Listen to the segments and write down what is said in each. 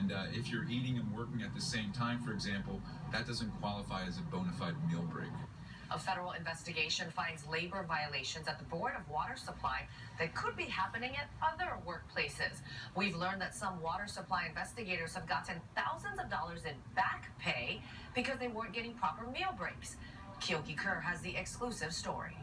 And if you're eating and working at the same time, for example, that doesn't qualify as a bona fide meal break. A federal investigation finds labor violations at the Board of Water Supply that could be happening at other workplaces. We've learned that some water supply investigators have gotten thousands of dollars in back pay because they weren't getting proper meal breaks. Keoki Kerr has the exclusive story.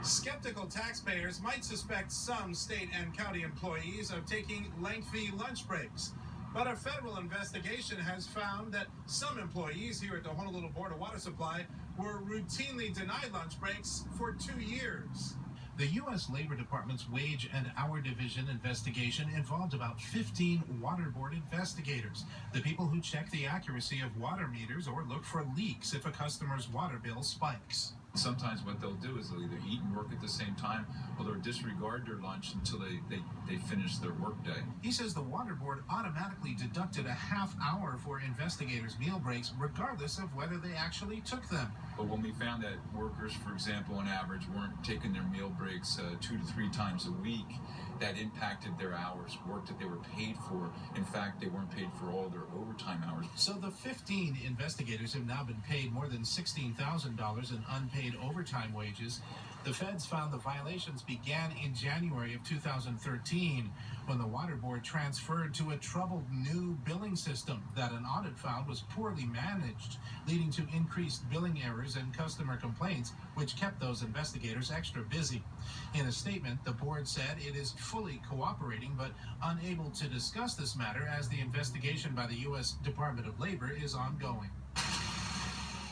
Skeptical taxpayers might suspect some state and county employees of taking lengthy lunch breaks. But a federal investigation has found that some employees here at the Honolulu Board of Water Supply were routinely denied lunch breaks for 2 years. The U.S. Labor Department's Wage and Hour Division investigation involved about 15 water board investigators, the people who check the accuracy of water meters or look for leaks if a customer's water bill spikes. Sometimes what they'll do is they'll either eat and work at the same time, or they'll disregard their lunch until they finish their workday. He says the water board automatically deducted a half hour for investigators' meal breaks, regardless of whether they actually took them. But when we found that workers, for example, on average, weren't taking their meal breaks 2 to 3 times a week, that impacted their hours, work that they were paid for. In fact, they weren't paid for all their overtime hours. So the 15 investigators have now been paid more than $16,000 in unpaid overtime wages. The feds found the violations began in January of 2013 when the water board transferred to a troubled new billing system that an audit found was poorly managed, leading to increased billing errors and customer complaints, which kept those investigators extra busy. In a statement, the board said it is fully cooperating but unable to discuss this matter as the investigation by the U.S. Department of Labor is ongoing.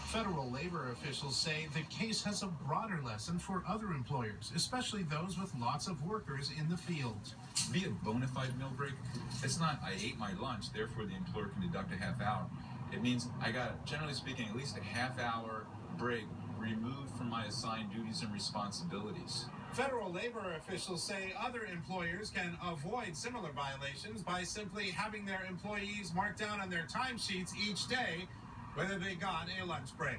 Federal labor officials say the case has a broader lesson for other employers, especially those with lots of workers in the field. Be a bona fide meal break. It's not I ate my lunch, therefore the employer can deduct a half hour. It means I got, generally speaking, at least a half hour break removed from my assigned duties and responsibilities. Federal labor officials say other employers can avoid similar violations by simply having their employees mark down on their timesheets each day whether they got a lunch break.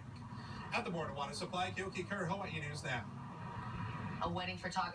At the Board of Water Supply, Keoki Kerr, Hawaii News Now. A wedding photographer